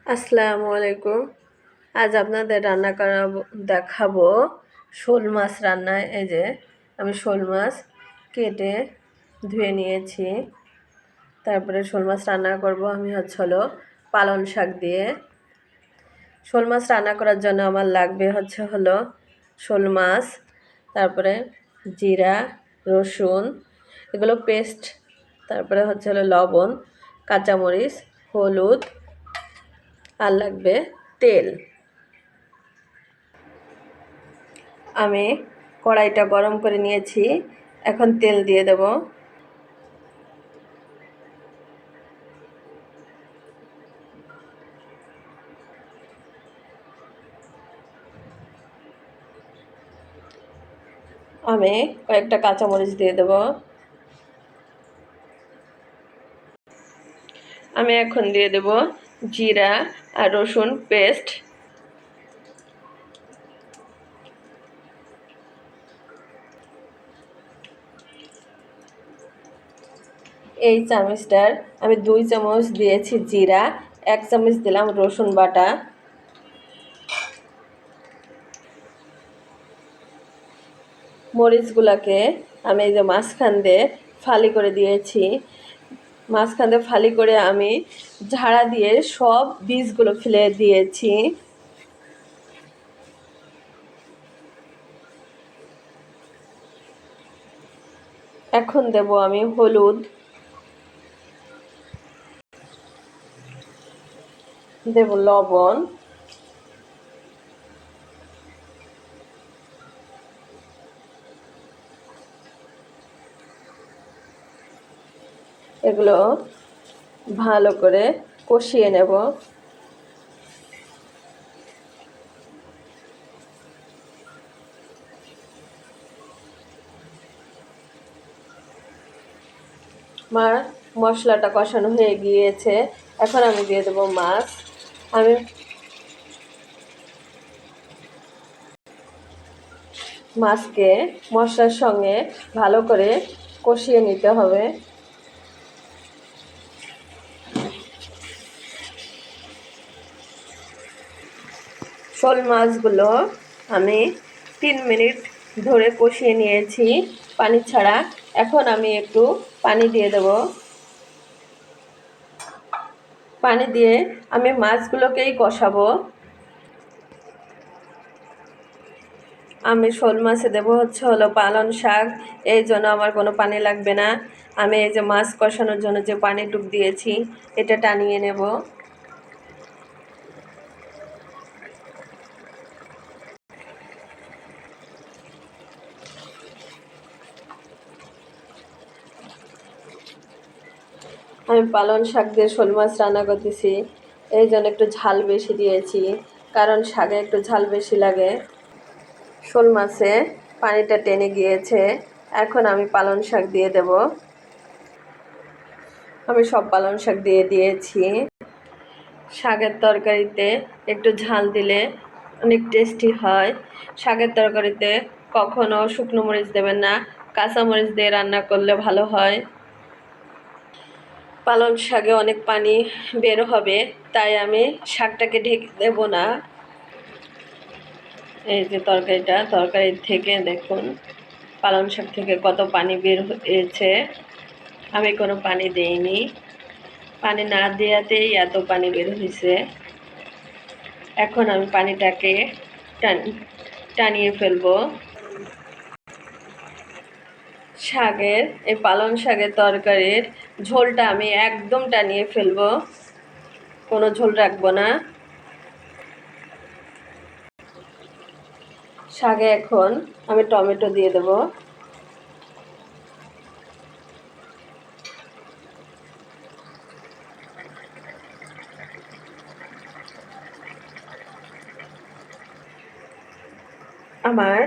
আসসালামু আলাইকুম। আজ আপনাদের রান্না দেখাবো শোল মাছ রান্না। এই যে আমি শোল মাছ কেটে ধুয়ে নিয়েছি। তারপরে শোল মাছ রান্না করব আমি হলো পালং শাক দিয়ে। শোল মাছ রান্না করার জন্য আমার লাগবে হলো শোল মাছ, তারপরে জিরা, রসুন এগুলো পেস্ট, তারপরে হলো লবণ, কাঁচামরিচ, হলুদ, আর লাগবে তেল। আমি কড়াইটা গরম করে নিয়েছি, এখন তেল দিয়ে দেব। আমি কয়েকটা কাঁচামরিচ দিয়ে দেব। আমি এখন দিয়ে দেব জিরা আর রসুন পেস্ট। এই চামচটার আমি 2 চামচ দিয়েছি জিরা, 1 চামচ দিলাম রসুন বাটা। মরিচগুলোকে আমি এই যে মাঝখান দিয়ে ফালি করে দিয়েছি। মাঝখান দিয়ে ফালি করে আমি ঝাড়া দিয়ে সব বীজগুলো ফেলে দিয়েছি। এখন দেব আমি হলুদ, দেব লবণ, এগুলো ভালো করে কষিয়ে নেব। আমার মশলাটা কষানো হয়ে গিয়েছে, এখন আমি দিয়ে দেব মাছ। আমি মাছকে মশলার সঙ্গে ভালো করে কষিয়ে নিতে হবে। শোল মাছগুলো আমি 3 মিনিট ধরে কষিয়ে নিয়েছি পানি ছাড়া। এখন আমি একটু পানি দিয়ে দেব। পানি দিয়ে আমি মাছগুলোকেই কষাবো। আমি শোল মাছে দেবো হলো পালং শাক, এই জন্য আমার কোনো পানি লাগবে না। আমি এই যে মাছ কষানোর জন্য যে পানিটুক দিয়েছি এটা টানিয়ে নেব। আমি পালং শাক দিয়ে শোল মাছ রান্না করতেছি, এই জন্য একটু ঝাল বেশি দিয়েছি, কারণ শাকে একটু ঝাল বেশি লাগে। শোল মাছে পানিটা টেনে গিয়েছে, এখন আমি পালং শাক দিয়ে দেব। আমি সব পালং শাক দিয়ে দিয়েছি। শাকের তরকারিতে একটু ঝাল দিলে অনেক টেস্টি হয়। শাকের তরকারিতে কখনো শুকনো মরিচ দেবেন না, কাঁচা মরিচ দিয়ে রান্না করলে ভালো হয়। পালং শাকে অনেক পানি বের হবে, তাই আমি শাকটাকে ঢেকে দেব না। এই যে তরকারির থেকে দেখুন পালং শাক থেকে কত পানি বের হয়েছে। আমি কোনো পানি দেইনি, পানি না দেওয়াতেই এত পানি বের হয়েছে। এখন আমি পানিটাকে টানিয়ে ফেলবো। এই পালং শাকের তরকারির ঝোলটা আমি একদম টানিয়ে ফেলবো, কোনো ঝোল রাখবো না। শাকে এখন আমি টমেটো দিয়ে দেব। আমার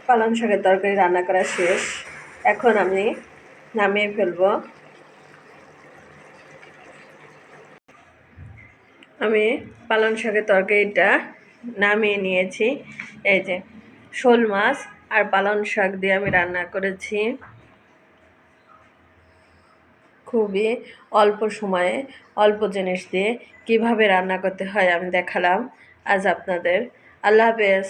পালং শাকের তরকারি রান্না করা শেষ, এখন আমি নামিয়ে ফেলবো। আমি পালং শাকের তরকারিটা নামিয়ে নিয়েছি। এই যে শোল মাছ আর পালং শাক দিয়ে আমি রান্না করেছি। খুবই অল্প সময়ে অল্প জিনিস দিয়ে কিভাবে রান্না করতে হয় আমি দেখালাম আজ আপনাদের। আল্লাহ হাফেজ।